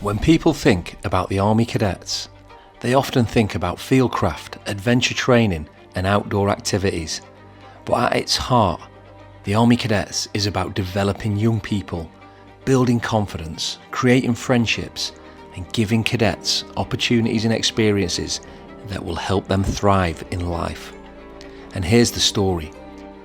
When people think about the Army Cadets, they often think about fieldcraft, adventure training and outdoor activities. But at its heart, the Army Cadets is about developing young people, building confidence, creating friendships and giving cadets opportunities and experiences that will help them thrive in life. And here's the story.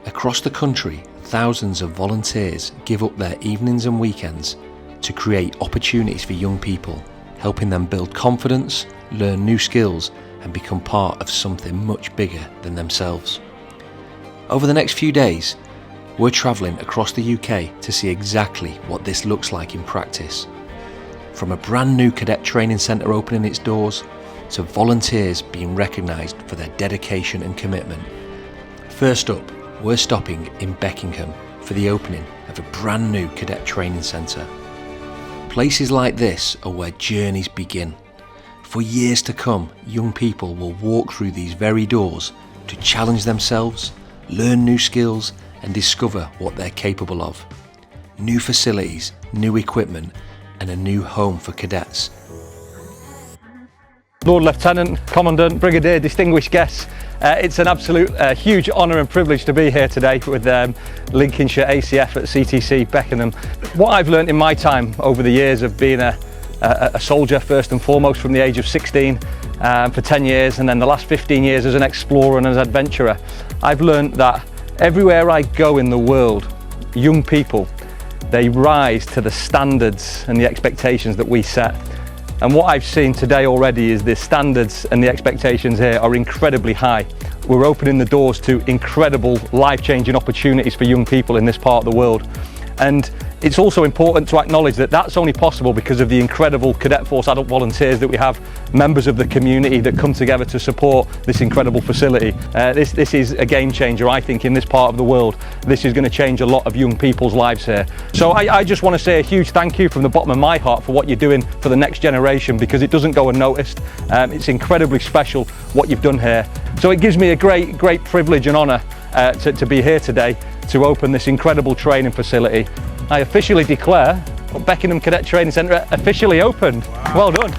Across the country, thousands of volunteers give up their evenings and weekends to create opportunities for young people, helping them build confidence, learn new skills and become part of something much bigger than themselves. Over the next few days, we're travelling across the UK to see exactly what this looks like in practice. From a brand new cadet training centre opening its doors, to volunteers being recognised for their dedication and commitment. First up, we're stopping in Beckingham for the opening of a brand new cadet training centre. Places like this are where journeys begin. For years to come, young people will walk through these very doors to challenge themselves, learn new skills and discover what they're capable of. New facilities, new equipment and a new home for cadets. Lord Lieutenant, Commandant, Brigadier, distinguished guests, it's an absolute huge honour and privilege to be here today with Lincolnshire ACF at CTC Beckenham. What I've learnt in my time over the years of being a soldier first and foremost from the age of 16 for 10 years and then the last 15 years as an explorer and as an adventurer, I've learnt that everywhere I go in the world, young people, they rise to the standards and the expectations that we set. And what I've seen today already is the standards and the expectations here are incredibly high. We're opening the doors to incredible life-changing opportunities for young people in this part of the world. And it's also important to acknowledge that that's only possible because of the incredible Cadet Force adult volunteers that we have, members of the community that come together to support this incredible facility. This is a game changer, I think, in this part of the world. This is going to change a lot of young people's lives here. So I just want to say a huge thank you from the bottom of my heart for what you're doing for the next generation, because it doesn't go unnoticed. It's incredibly special what you've done here. So it gives me a great privilege and honour to be here today to open this incredible training facility. I officially declare Beckenham Cadet Training Centre officially opened. Wow. Well done.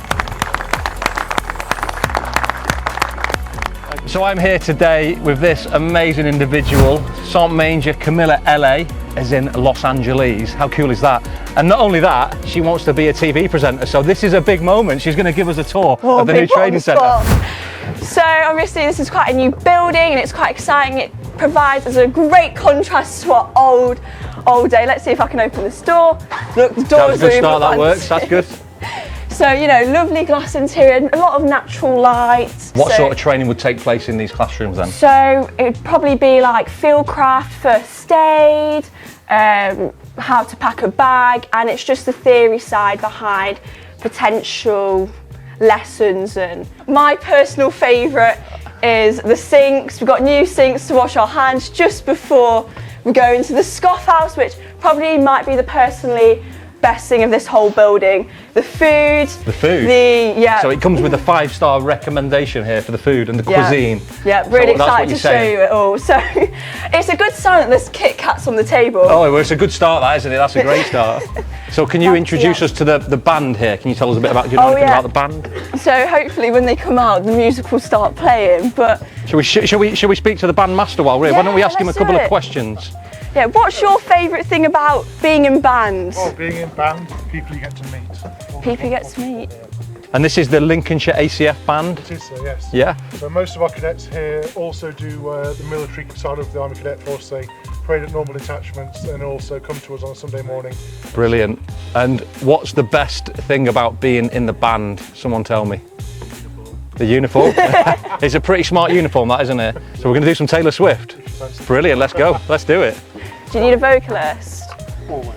So I'm here today with this amazing individual, Saint Manger Camilla LA, as in Los Angeles. How cool is that? And not only that, she wants to be a TV presenter. So this is a big moment. She's going to give us a tour of the new training centre. So obviously this is quite a new building and it's quite exciting. It provides us a great contrast to our old day. Let's see if I can open this door. Look, the door's That's a good start, that works, that's good. So, you know, lovely glass interior, a lot of natural light. What sort of training would take place in these classrooms then? So it would probably be like fieldcraft, first aid, how to pack a bag, and it's just the theory side behind potential lessons. And my personal favourite is the sinks. We've got new sinks to wash our hands just before we go into the scoff house, which probably might be the personally best thing of this whole building. The food. The food? Yeah. So it comes with a 5-star recommendation here for the food and the cuisine. Yeah, really excited to show you it all. So it's a good sign that there's Kit Kats on the table. Oh, well, it's a good start, that, isn't it? That's a great start. So can you introduce us to the band here? Can you tell us a bit about, about the band? So hopefully when they come out, the music will start playing. But shall we speak to the band master while we're here? Why don't we ask him a couple of questions? Yeah, what's your favourite thing about being in band? Oh, being in band, people you get to meet. People you get to meet. And this is the Lincolnshire ACF band? It is, so yes. Yeah. So most of our cadets here also do the military side of the Army Cadet Force. They parade at normal detachments and also come to us on a Sunday morning. Brilliant. And what's the best thing about being in the band? Someone tell me. The uniform? It's a pretty smart uniform, that, isn't it? So we're going to do some Taylor Swift. Brilliant, let's go. Let's do it. Do you need a vocalist? Always.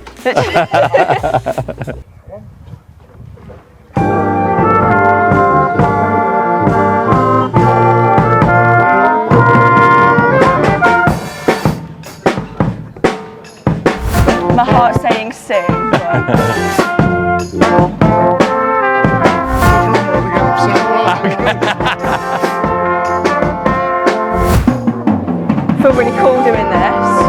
My heart's saying sing. I feel really cool doing this.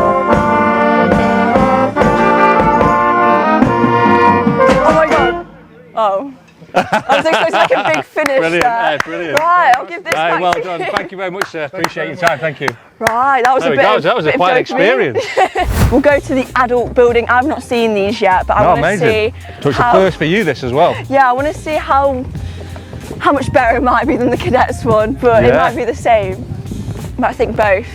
Oh my god. Oh. I was expecting like a big finish Brilliant, there. brilliant. Right, I'll give this back Well to done. you. Thank you very much, sir. Appreciate your time. Thank you. Right, that was There a we bit go. of, That was a bit of quite dopamine. experience. We'll go to the adult building. I've not seen these yet, but I Oh, want to amazing. see So it's a how, first for you, this as well. yeah, I want to see how much better it might be than the cadets one, but it Yeah. might be the same. But I think both.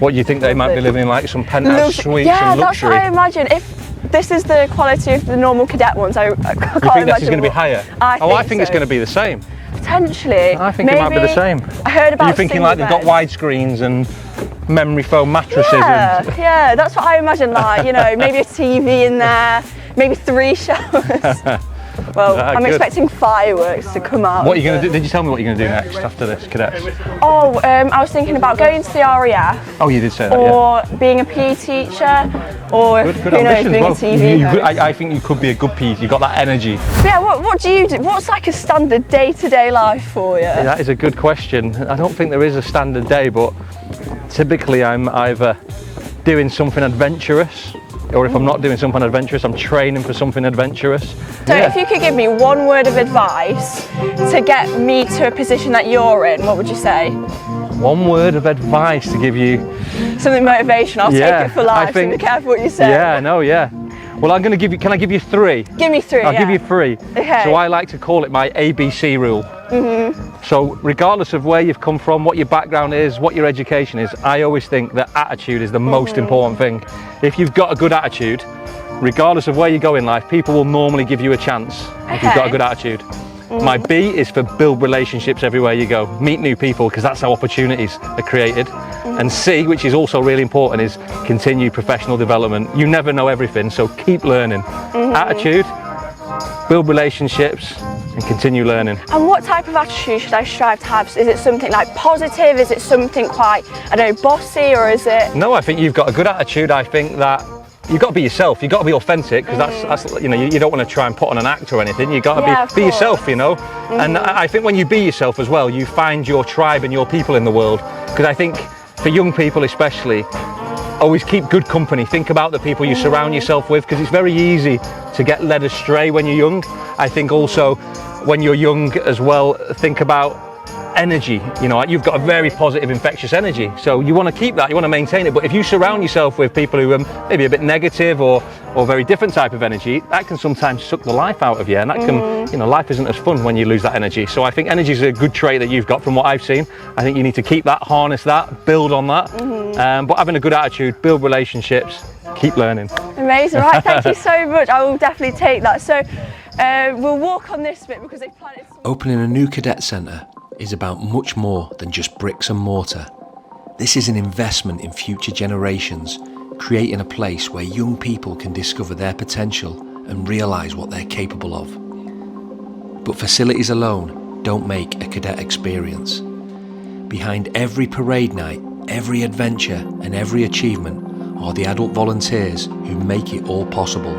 What, you think they might be living in like some penthouse suites Yeah, and that's luxury? what I imagine. If this is the quality of the normal cadet ones, I can't You think imagine. this is going to be what- higher? I I think think it's so. going to be the same. Potentially. I think it might be the Maybe- same. I heard about Are you thinking single like they've got beds. widescreens and memory foam mattresses? Yeah, And yeah, that's what I imagine. Like, you know, maybe a TV in there, maybe 3 showers. Well, I'm good. expecting fireworks to come out. what are you going to do? Did you tell me what you're going to do next after this, cadets? Oh, I was thinking about going to the RAF Oh, you did say that, yeah. or being a PE teacher or Good who knows, ambitions. being Well, a TV host. I think you could be a good PE. You've got that energy. Yeah, what do you do? What's like a standard day-to-day life for you? That is a good question. I don't think there is a standard day, but typically I'm either doing something adventurous, or if I'm not doing something adventurous, I'm training for something adventurous. So if you could give me one word of advice to get me to a position that you're in, what would you say? One word of advice to give you. Something motivational. I'll Yeah, take it for life, so be careful what you say. Yeah, no, yeah. Well, I'm going to give you, can I give you 3? Give me 3, I'll yeah. give you 3. Okay. So I like to call it my ABC rule. So regardless of where you've come from, what your background is, what your education is, I always think that attitude is the most important thing. If you've got a good attitude, regardless of where you go in life, people will normally give you a chance if you've got a Okay. good attitude. My B is for build relationships everywhere you go. Meet new people, because that's how opportunities are created. And C, which is also really important, is continue professional development. You never know everything, so keep learning. Attitude, build relationships, and continue learning. And what type of attitude should I strive to have? Is it something like positive? Is it something quite, I don't know, bossy, or is it? No, I think you've got a good attitude. I think that you've got to be yourself. You've got to be authentic, because that's you know, you don't want to try and put on an act or anything. You've got to Yeah, of be course. yourself, you know. And I think when you be yourself as well, you find your tribe and your people in the world. Because I think for young people especially, always keep good company. Think about the people you surround yourself with, because it's very easy to get led astray when you're young. I think also when you're young as well, think about energy. You know, you've got a very positive, infectious energy, so you want to keep that, you want to maintain it. But if you surround yourself with people who are maybe a bit negative or very different type of energy, that can sometimes suck the life out of you, and that can, you know, life isn't as fun when you lose that energy. So I think energy is a good trait that you've got from what I've seen. I think you need to keep that, harness that, build on that. But having a good attitude, build relationships, keep learning. Amazing, right, thank you so much. I will definitely take that. So we'll walk on this bit because they've planted some... Opening a new cadet centre is about much more than just bricks and mortar. This is an investment in future generations, creating a place where young people can discover their potential and realise what they're capable of. But facilities alone don't make a cadet experience. Behind every parade night, every adventure and every achievement are the adult volunteers who make it all possible.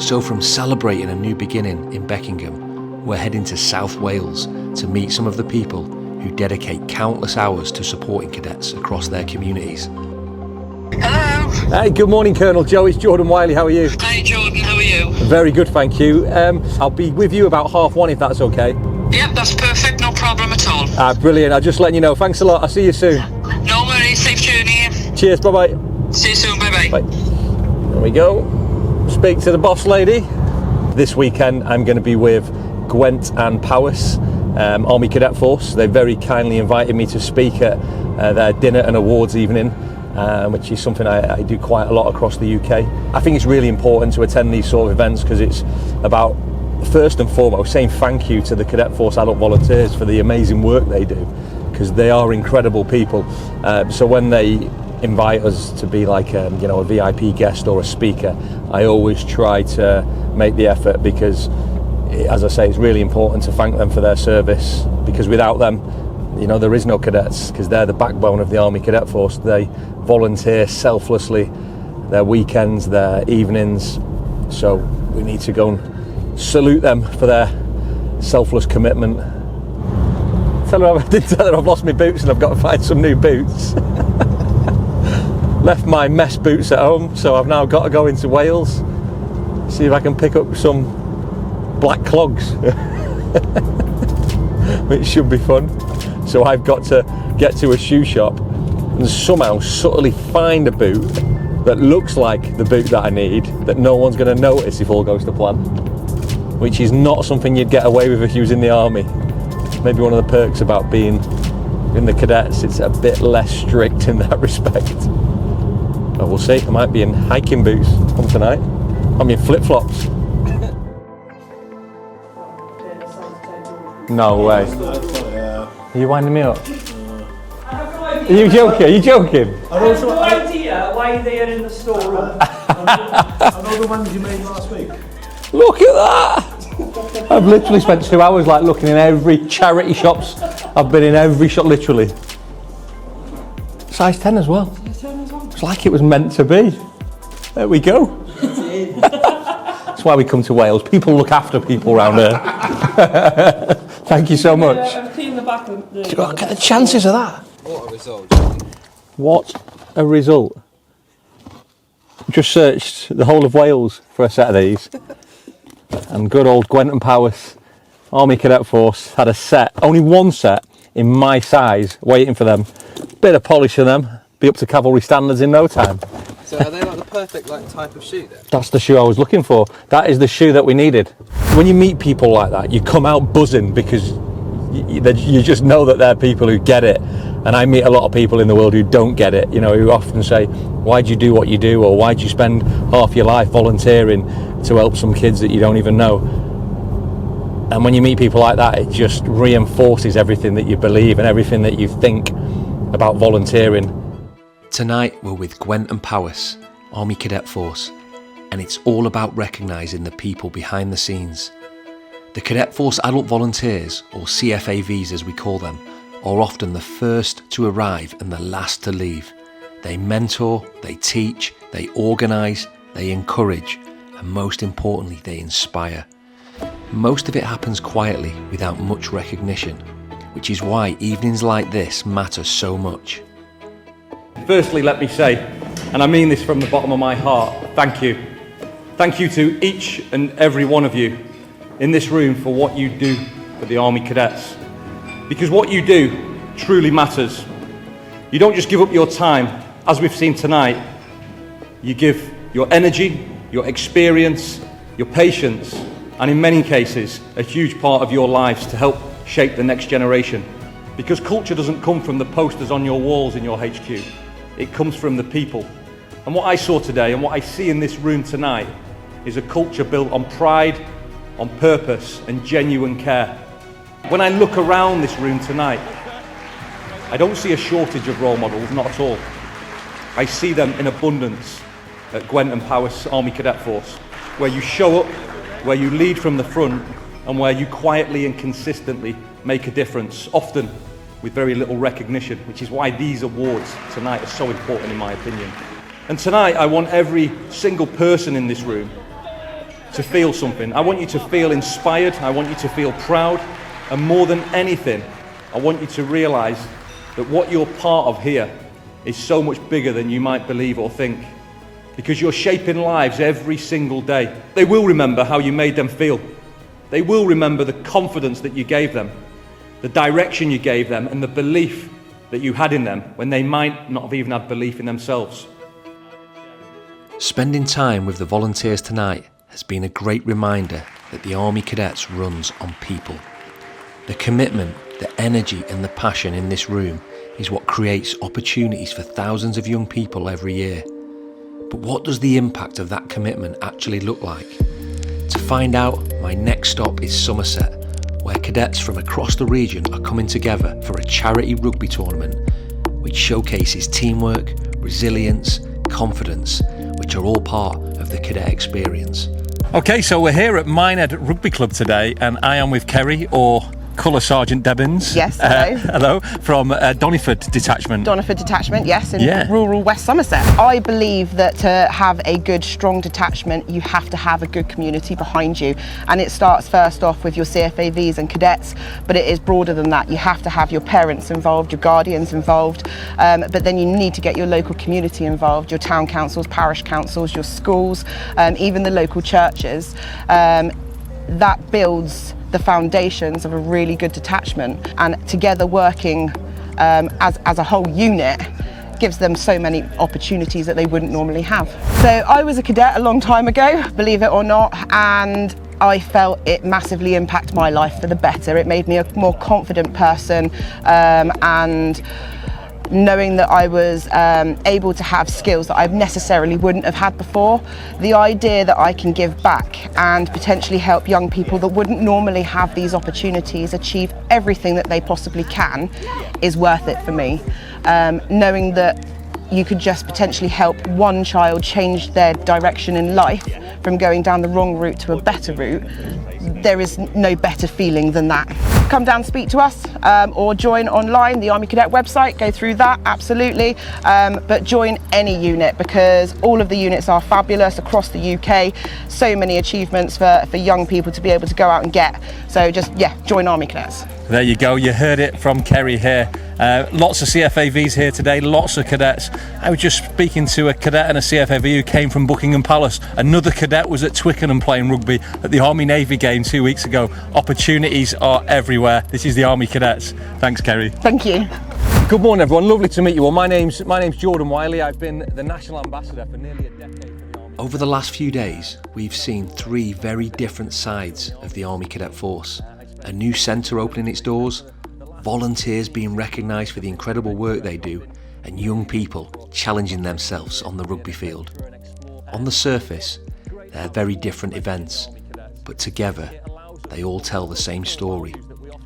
So from celebrating a new beginning in Beckingham, we're heading to South Wales to meet some of the people who dedicate countless hours to supporting cadets across their communities. Hello. Hey, good morning, Colonel Joe. It's Jordan Wylie. How are you? Hi Jordan, how are you? Very good, thank you. I'll be with you about 1:30 if that's okay. Yep, that's perfect, no problem at all. Brilliant. I'll just letting you know. Thanks a lot. I'll see you soon. No worries, safe journey. Cheers. Bye bye. See you soon, bye Bye. bye. There we go. Speak to the boss lady. This weekend I'm going to be with Gwent and Powys, Army Cadet Force. They very kindly invited me to speak at their dinner and awards evening, which is something I do quite a lot across the UK. I think it's really important to attend these sort of events because it's about, first and foremost, saying thank you to the Cadet Force adult volunteers for the amazing work they do, because they are incredible people. So when they invite us to be like a VIP guest or a speaker, I always try to make the effort, because as I say, it's really important to thank them for their service, because without them, you know, there is no cadets, because they're the backbone of the Army Cadet Force. They volunteer selflessly their weekends, their evenings, so we need to go and salute them for their selfless commitment. I didn't tell her I've lost my boots and I've got to find some new boots. Left my mess boots at home, so I've now got to go into Wales, see if I can pick up some black clogs, which should be fun. So I've got to get to a shoe shop and somehow subtly find a boot that looks like the boot that I need, that no one's going to notice if all goes to plan, which is not something you'd get away with if you was in the army. Maybe one of the perks about being in the cadets, it's a bit less strict in that respect. But we'll see. I might be in hiking boots on tonight. I'm in flip-flops. No way. Are you winding me up? Are you joking? Are you joking? I have no idea why they're in the storeroom. I know the ones you made last week. Look at that! I've literally spent 2 hours like looking in every charity shops. I've been in every shop, literally. Size 10 as well. It's like it was meant to be. There we go. That's why we come to Wales. People look after people around here. Thank you so much. I've cleaned the back of the... Look at the chances of that. What a result. What a result. Just searched the whole of Wales for a set of these. And good old Gwent and Powys Army Cadet Force had a set, only one set in my size, waiting for them. Bit of polish of them, be up to cavalry standards in no time. So are they like the perfect type of shoe then? That's the shoe I was looking for. That is the shoe that we needed. When you meet people like that, you come out buzzing because you just know that they're people who get it. And I meet a lot of people in the world who don't get it, you know, who often say, why'd you do what you do? Or why'd you spend half your life volunteering to help some kids that you don't even know? And when you meet people like that, it just reinforces everything that you believe and everything that you think about volunteering. Tonight we're with Gwent and Powys, Army Cadet Force, and it's all about recognising the people behind the scenes. The Cadet Force Adult Volunteers, or CFAVs as we call them, are often the first to arrive and the last to leave. They mentor, they teach, they organise, they encourage, and most importantly they inspire. Most of it happens quietly without much recognition, which is why evenings like this matter so much. Firstly, let me say, and I mean this from the bottom of my heart, thank you. Thank you to each and every one of you in this room for what you do for the Army Cadets. Because what you do truly matters. You don't just give up your time, as we've seen tonight. You give your energy, your experience, your patience, and in many cases, a huge part of your lives to help shape the next generation. Because culture doesn't come from the posters on your walls in your HQ. It comes from the people. And what I saw today and what I see in this room tonight is a culture built on pride, on purpose, and genuine care. When I look around this room tonight, I don't see a shortage of role models, not at all. I see them in abundance at Gwent and Powys Army Cadet Force, where you show up, where you lead from the front, and where you quietly and consistently make a difference, often with very little recognition, which is why these awards tonight are so important in my opinion. And tonight I want every single person in this room to feel something. I want you to feel inspired, I want you to feel proud, and more than anything, I want you to realise that what you're part of here is so much bigger than you might believe or think. Because you're shaping lives every single day. They will remember how you made them feel. They will remember the confidence that you gave them, the direction you gave them, and the belief that you had in them when they might not have even had belief in themselves. Spending time with the volunteers tonight has been a great reminder that the Army Cadets runs on people. The commitment, the energy and the passion in this room is what creates opportunities for thousands of young people every year. But what does the impact of that commitment actually look like? To find out, my next stop is Somerset, where cadets from across the region are coming together for a charity rugby tournament, which showcases teamwork, resilience, confidence, which are all part of the cadet experience. Okay, so we're here at Minehead Rugby Club today, and I am with Kerry, or Colour Sergeant Debbins. Yes, hello. Hello, from Doniford Detachment. Doniford Detachment, yes, in rural West Somerset. I believe that to have a good, strong detachment, you have to have a good community behind you. And it starts first off with your CFAVs and cadets, but it is broader than that. You have to have your parents involved, your guardians involved, but then you need to get your local community involved, your town councils, parish councils, your schools, even the local churches. that builds the foundations of a really good detachment, and together working as a whole unit gives them so many opportunities that they wouldn't normally have. So I was a cadet a long time ago, believe it or not, and I felt it massively impact my life for the better. It made me a more confident person, and knowing that I was able to have skills that I necessarily wouldn't have had before. The idea that I can give back and potentially help young people that wouldn't normally have these opportunities achieve everything that they possibly can is worth it for me. Knowing that you could just potentially help one child change their direction in life from going down the wrong route to a better route, there is no better feeling than that. Come down, speak to us, or join online, the Army Cadet website, go through that, absolutely. But join any unit, because all of the units are fabulous across the UK. So many achievements for young people to be able to go out and get. So just, yeah, join Army Cadets. There you go, you heard it from Kerry here. Lots of CFAVs here today, lots of cadets. I was just speaking to a cadet and a CFAV who came from Buckingham Palace. Another cadet was at Twickenham playing rugby at the Army Navy game 2 weeks ago. Opportunities are everywhere. This is the Army Cadets. Thanks, Kerry. Thank you. Good morning, everyone. Lovely to meet you all. My name's Jordan Wylie. I've been the National Ambassador for nearly a decade for the Army. Over the last few days, we've seen three very different sides of the Army Cadet Force. A new centre opening its doors, volunteers being recognised for the incredible work they do, and young people challenging themselves on the rugby field. On the surface, they're very different events, but together they all tell the same story.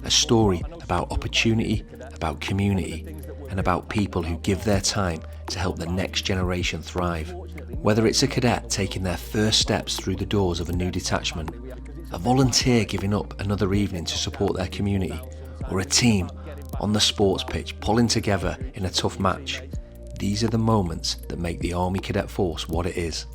A story about opportunity, about community, and about people who give their time to help the next generation thrive. Whether it's a cadet taking their first steps through the doors of a new detachment, a volunteer giving up another evening to support their community, or a team on the sports pitch pulling together in a tough match. These are the moments that make the Army Cadet Force what it is.